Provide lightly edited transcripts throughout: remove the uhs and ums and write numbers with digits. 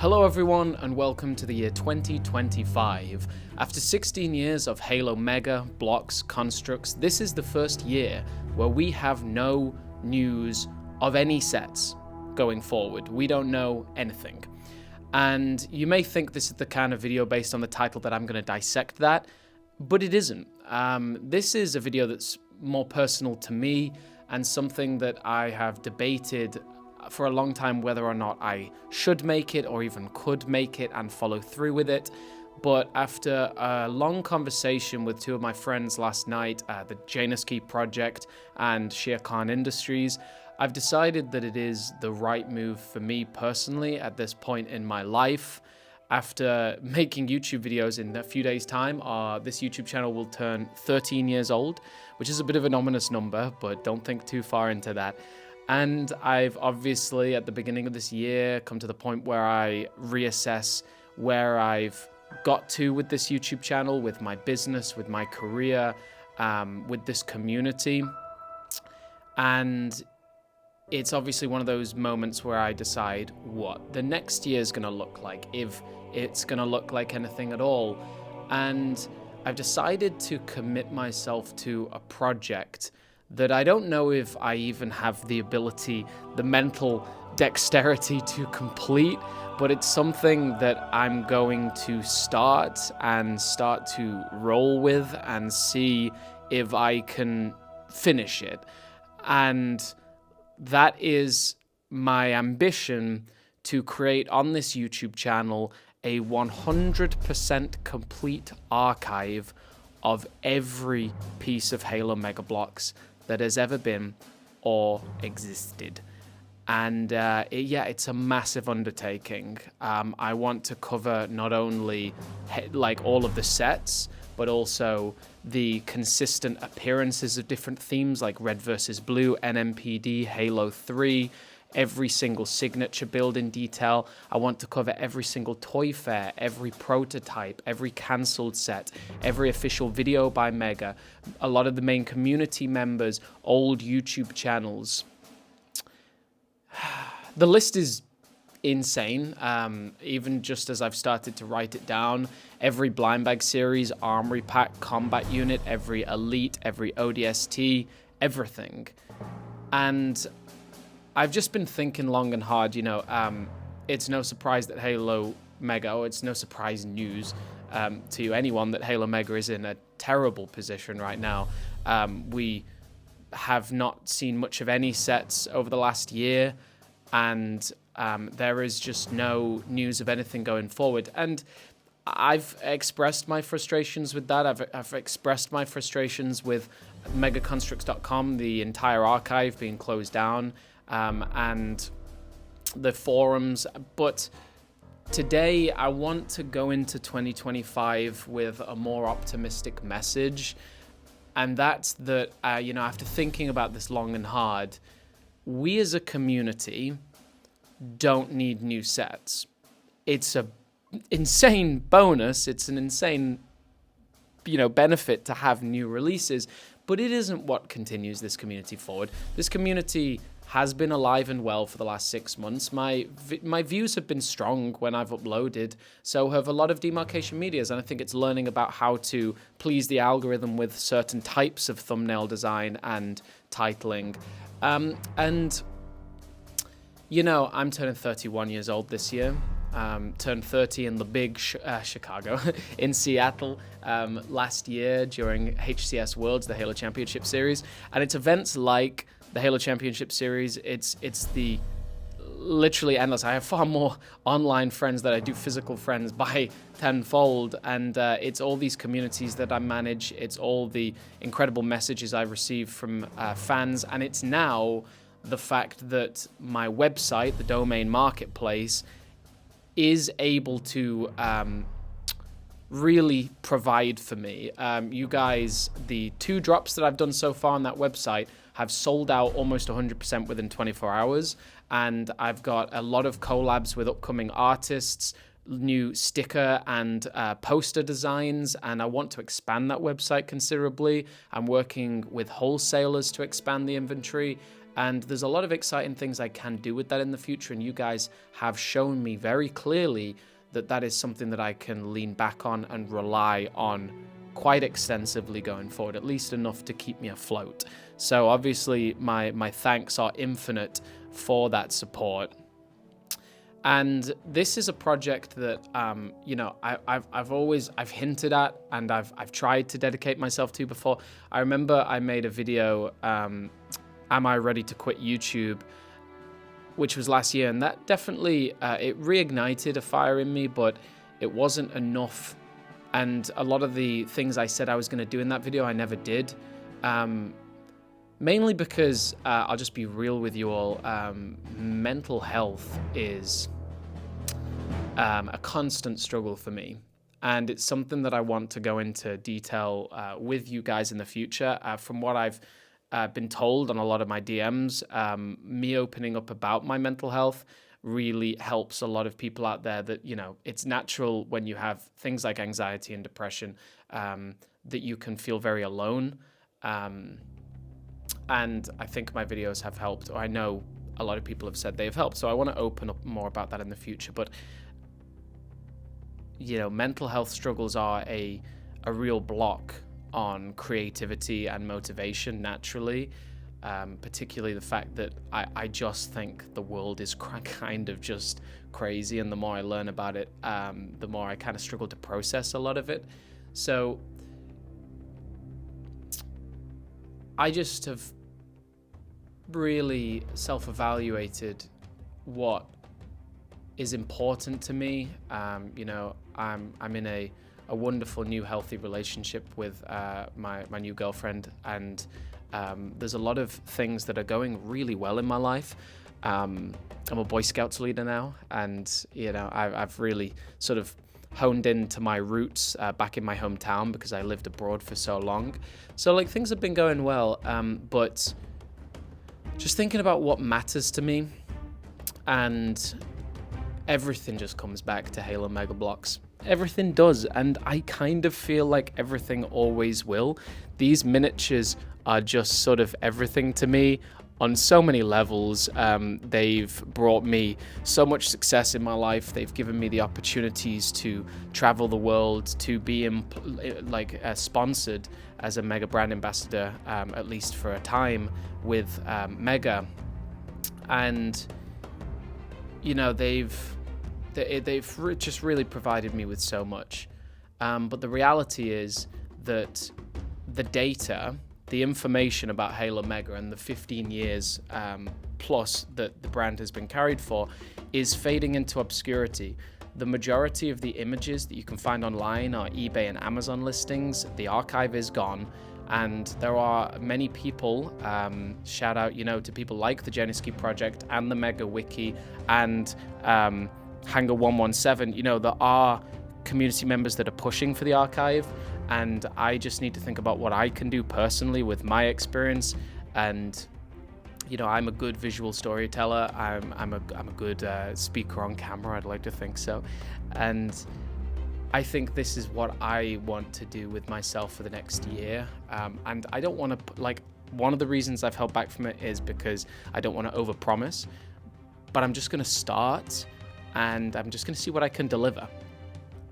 Hello everyone and welcome to the year 2025. After 16 years of Halo Mega Bloks Construx, this is the first year where we have no news of any sets going forward. We don't know anything. And you may think this is the kind of video based on the title that I'm going to dissect that, but it isn't. This is a video that's more personal to me and something that I have debated for a long time whether or not I should make it or even could make it and follow through with it. But after a long conversation with two of my friends last night, the Januski Project and Shere Khan Industries, I've decided that it is the right move for me personally at this point in my life. After making YouTube videos in a few days' time, this YouTube channel will turn 13 years old, which is a bit of an ominous number, but don't think too far into that. And I've obviously, at the beginning of this year, come to the point where I reassess where I've got to with this YouTube channel, with my business, with my career, with this community. And it's obviously one of those moments where I decide what the next year is going to look like, if it's going to look like anything at all. And I've decided to commit myself to a project that I don't know if I even have the ability, the mental dexterity to complete, but it's something that I'm going to start to roll with and see if I can finish it. And that is my ambition, to create on this YouTube channel a 100% complete archive of every piece of Halo Mega Bloks that has ever been or existed. And it's a massive undertaking. I want to cover not only all of the sets, but also the consistent appearances of different themes like Red vs. Blue, NMPD, Halo 3, every single signature build in detail. I want to cover every single toy fair, every prototype, every cancelled set, every official video by Mega, a lot of the main community members, old YouTube channels. The list is insane, even just as I've started to write it down. Every blind bag series, armory pack, combat unit, every elite, every ODST, everything. And I've just been thinking long and hard, it's no surprise that Halo Mega, it's no surprise news to anyone that Halo Mega is in a terrible position right now. We have not seen much of any sets over the last year, and there is just no news of anything going forward. And I've expressed my frustrations with that. I've expressed my frustrations with megaconstrux.com, the entire archive being closed down, and the forums. But today I want to go into 2025 with a more optimistic message, and that's that, after thinking about this long and hard, we as a community don't need new sets. It's a insane bonus, it's an insane benefit to have new releases, but it isn't what continues this community forward. This community has been alive and well for the last 6 months. My views have been strong when I've uploaded, so have a lot of demarcation medias, and I think it's learning about how to please the algorithm with certain types of thumbnail design and titling. I'm turning 31 years old this year. Turned 30 in the big Chicago, in Seattle last year during HCS Worlds, the Halo Championship Series. And it's events like the Halo Championship Series. It's the literally endless. I have far more online friends than I do physical friends by tenfold. And it's all these communities that I manage. It's all the incredible messages I've received from fans. And it's now the fact that my website, the domain marketplace, is able to really provide for me. You guys, the 2 drops that I've done so far on that website have sold out almost 100% within 24 hours. And I've got a lot of collabs with upcoming artists, new sticker and poster designs, and I want to expand that website considerably. I'm working with wholesalers to expand the inventory. And there's a lot of exciting things I can do with that in the future, and you guys have shown me very clearly that that is something that I can lean back on and rely on quite extensively going forward, at least enough to keep me afloat. So obviously my thanks are infinite for that support. And this is a project that you know, I've hinted at, and I've tried to dedicate myself to before. I remember I made a video, am I ready to quit YouTube, which was last year, and that definitely it reignited a fire in me, but it wasn't enough. And a lot of the things I said I was going to do in that video, I never did. Mainly because, I'll just be real with you all, mental health is a constant struggle for me. And it's something that I want to go into detail with you guys in the future. From what I've been told on a lot of my DMs, me opening up about my mental health really helps a lot of people out there that, you know, it's natural when you have things like anxiety and depression, that you can feel very alone. And I think my videos have helped, or I know a lot of people have said they've helped. So I want to open up more about that in the future. But, you know, mental health struggles are a real block on creativity and motivation naturally. Particularly the fact that I just think the world is kind of just crazy, and the more I learn about it, the more I kind of struggle to process a lot of it. So I just have really self-evaluated what is important to me. You know, I'm in a wonderful new healthy relationship with my new girlfriend, and there's a lot of things that are going really well in my life. I'm a Boy Scouts leader now, and you know, I've really sort of honed into my roots back in my hometown because I lived abroad for so long. So like things have been going well, but just thinking about what matters to me, and everything just comes back to Halo Mega Bloks. Everything does, and I kind of feel like everything always will. These miniatures are just sort of everything to me on so many levels. They've brought me so much success in my life. They've given me the opportunities to travel the world, to be sponsored as a Mega brand ambassador, at least for a time, with Mega. And you know, they've just really provided me with so much. But the reality is that the data, the information about Halo Mega and the 15 years plus that the brand has been carried for is fading into obscurity. The majority of the images that you can find online are eBay and Amazon listings. The archive is gone, and there are many people, shout out, you know, to people like the Jeniski Project and the Mega Wiki and Hangar 117. You know, there are community members that are pushing for the archive, and I just need to think about what I can do personally with my experience. And you know, I'm a good visual storyteller. I'm a good speaker on camera. I'd like to think so, and I think this is what I want to do with myself for the next year. And I don't want to one of the reasons I've held back from it is because I don't want to overpromise. But I'm just going to start, and I'm just going to see what I can deliver.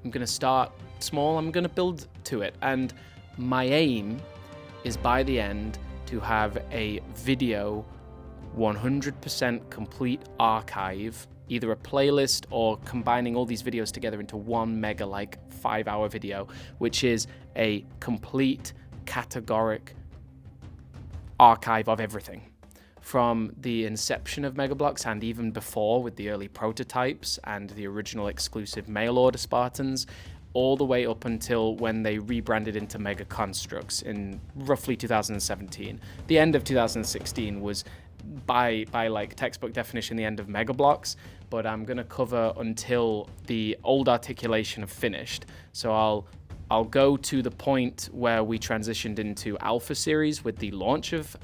I'm going to start small, I'm going to build to it. And my aim is by the end to have a video 100% complete archive, either a playlist or combining all these videos together into one mega 5-hour video, which is a complete categoric archive of everything. From the inception of Mega Bloks and even before with the early prototypes and the original exclusive mail order Spartans, all the way up until when they rebranded into Mega Construx in roughly 2017. The end of 2016 was by textbook definition the end of Mega Bloks, but I'm going to cover until the old articulation have finished. So I'll go to the point where we transitioned into Alpha Series with the launch of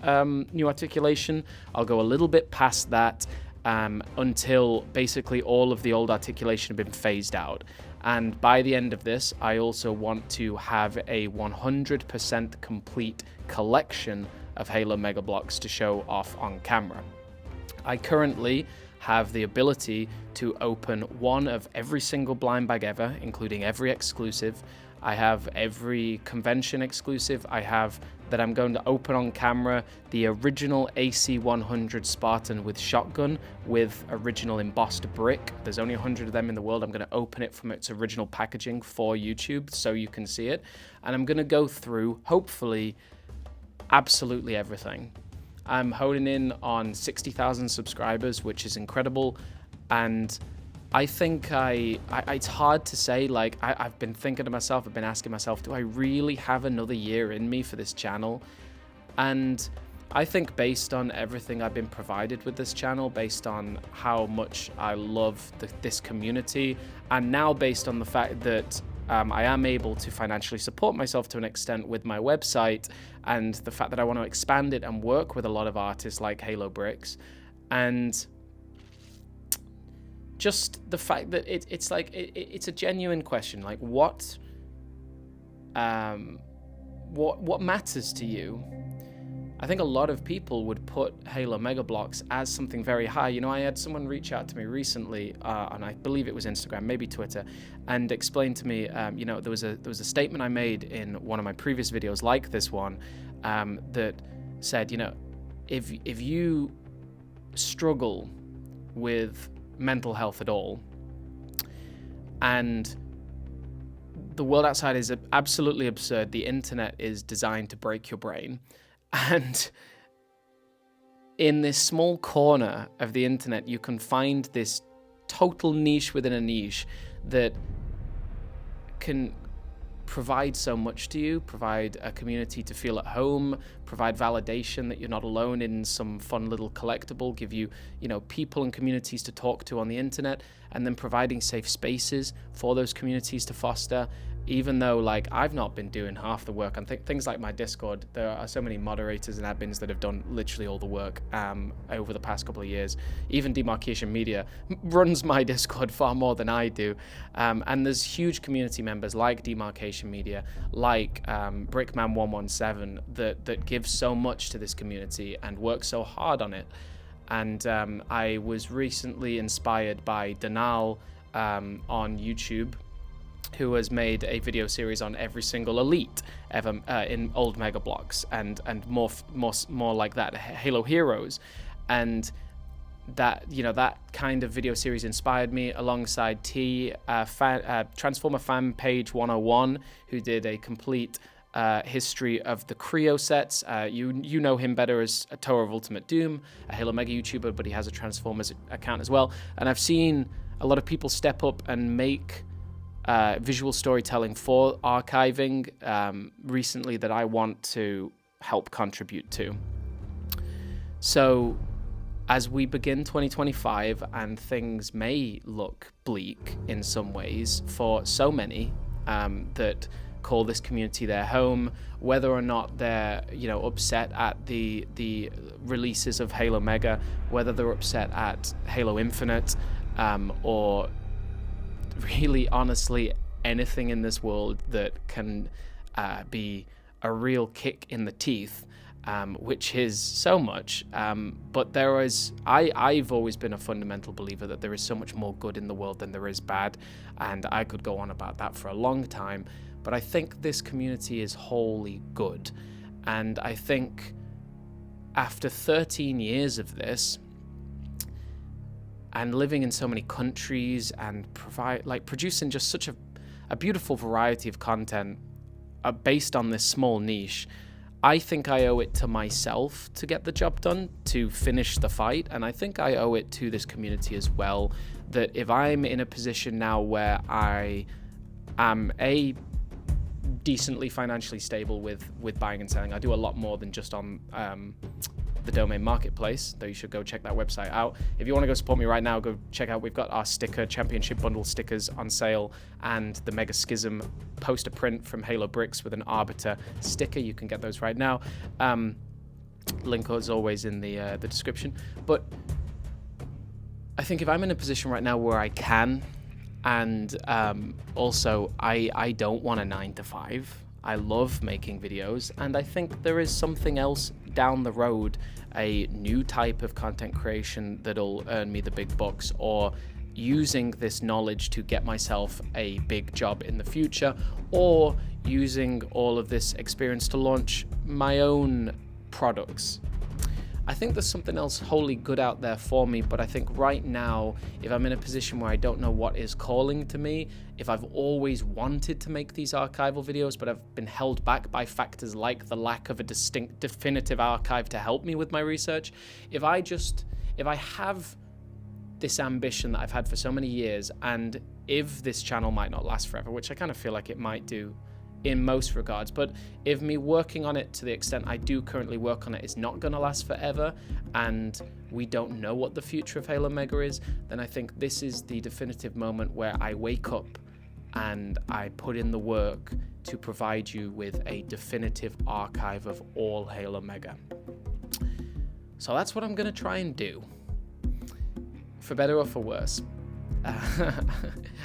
new articulation. I'll go a little bit past that, until basically all of the old articulation had been phased out. And by the end of this, I also want to have a 100% complete collection of Halo Mega Bloks to show off on camera. I currently have the ability to open one of every single blind bag ever, including every exclusive. I have every convention exclusive. I have that I'm going to open on camera the original AC-100 Spartan with shotgun with original embossed brick. There's only 100 of them in the world. I'm going to open it from its original packaging for YouTube so you can see it. And I'm going to go through, hopefully, absolutely everything. I'm honing in on 60,000 subscribers, which is incredible. And I think it's hard to say, like, I've been thinking to myself, I've been asking myself, do I really have another year in me for this channel? And I think based on everything I've been provided with this channel, based on how much I love this community, and now based on the fact that I am able to financially support myself to an extent with my website, and the fact that I want to expand it and work with a lot of artists like Halo Bricks, and just the fact that it's like it's a genuine question, like what matters to you? I think a lot of people would put Halo Mega Bloks as something very high. You know, I had someone reach out to me recently, and I believe it was Instagram, maybe Twitter, and explain to me, you know, there was a statement I made in one of my previous videos, like this one, that said, you know, if you struggle with mental health at all, and the world outside is absolutely absurd, the internet is designed to break your brain. And in this small corner of the internet, you can find this total niche within a niche that can provide so much to you, provide a community to feel at home, provide validation that you're not alone in some fun little collectible, give you, you know, people and communities to talk to on the internet, and then providing safe spaces for those communities to foster. Even though, like, I've not been doing half the work on things like my Discord, there are so many moderators and admins that have done literally all the work over the past couple of years. Even Demarcation Media runs my Discord far more than I do. And there's huge community members like Demarcation Media, like Brickman117, that give so much to this community and work so hard on it. And I was recently inspired by Danal on YouTube, who has made a video series on every single elite ever in old Mega Bloks, and more like that, Halo Heroes. And that, you know, that kind of video series inspired me, alongside Transformer Fan Page 101, who did a complete history of the Creo sets. You know him better as a Torah of Ultimate Doom, a Halo Mega YouTuber, but he has a Transformers account as well. And I've seen a lot of people step up and make visual storytelling for archiving recently that I want to help contribute to. So as we begin 2025, and things may look bleak in some ways for so many that call this community their home, whether or not they're, you know, upset at the releases of Halo Mega, whether they're upset at Halo Infinite, or really, honestly, anything in this world that can be a real kick in the teeth, which is so much. But there is, I've always been a fundamental believer that there is so much more good in the world than there is bad, and I could go on about that for a long time. But I think this community is wholly good, and I think after 13 years of this, and living in so many countries, and producing just such a beautiful variety of content based on this small niche, I think I owe it to myself to get the job done, to finish the fight, and I think I owe it to this community as well, that if I'm in a position now where I am decently financially stable with buying and selling, I do a lot more than just on the domain marketplace, though you should go check that website out. If you want to go support me right now, go check out, we've got our sticker, Championship Bundle stickers on sale, and the Mega Schism poster print from Halo Bricks with an Arbiter sticker. You can get those right now. Link as always in the description. But I think if I'm in a position right now where I can, and also I don't want a 9 to 5. I love making videos, and I think there is something else down the road, a new type of content creation that'll earn me the big bucks, or using this knowledge to get myself a big job in the future, or using all of this experience to launch my own products. I think there's something else wholly good out there for me, but I think right now, if I'm in a position where I don't know what is calling to me, if I've always wanted to make these archival videos, but I've been held back by factors like the lack of a distinct, definitive archive to help me with my research, if I have this ambition that I've had for so many years, and if this channel might not last forever, which I kind of feel like it might do in most regards, but if me working on it to the extent I do currently work on it is not going to last forever, and we don't know what the future of Halo Mega is, then I think this is the definitive moment where I wake up and I put in the work to provide you with a definitive archive of all Halo Mega. So that's what I'm going to try and do, for better or for worse. I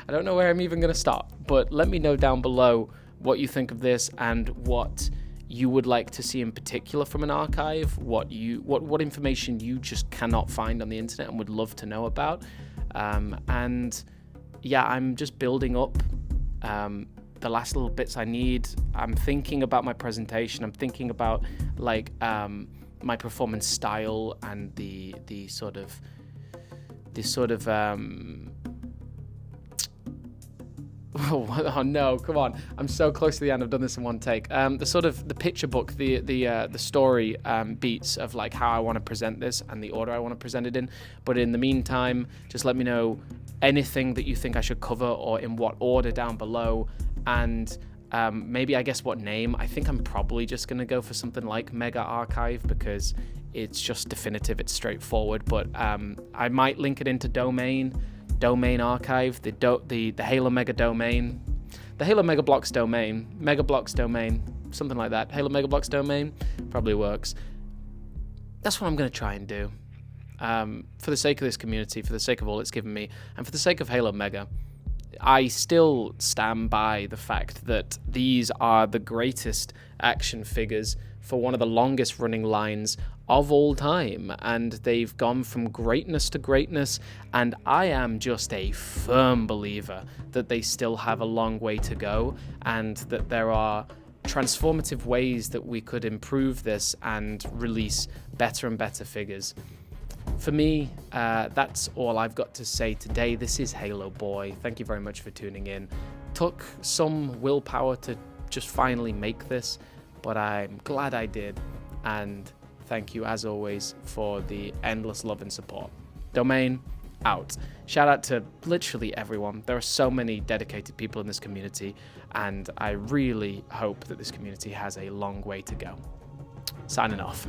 don't know where I'm even going to start, but let me know down below what you think of this and what you would like to see in particular from an archive, what information you just cannot find on the internet and would love to know about. And yeah, I'm just building up the last little bits I need. I'm thinking about my presentation. I'm thinking about like my performance style and the sort of oh no, come on, I'm so close to the end. I've done this in one take. The picture book, the story beats of like how I want to present this and the order I want to present it in. But in the meantime, just let me know anything that you think I should cover or in what order down below, and maybe I guess what name. I think I'm probably just gonna go for something like Mega Archive because it's just definitive, it's straightforward. But I might link it into domain archive, the Halo Mega domain, the Halo Mega Bloks domain, Mega Bloks domain, something like that. Halo Mega Bloks domain probably works. That's what I'm going to try and do. For the sake of this community, for the sake of all it's given me, and for the sake of Halo Mega, I still stand by the fact that these are the greatest action figures for one of the longest running lines of all time, and they've gone from greatness to greatness, and I am just a firm believer that they still have a long way to go, and that there are transformative ways that we could improve this and release better and better figures. For me, that's all I've got to say today. This is Halo Boy. Thank you very much for tuning in. Took some willpower to just finally make this, but I'm glad I did, and thank you as always for the endless love and support. Domain out. Shout out to literally everyone. There are so many dedicated people in this community, and I really hope that this community has a long way to go. Signing off.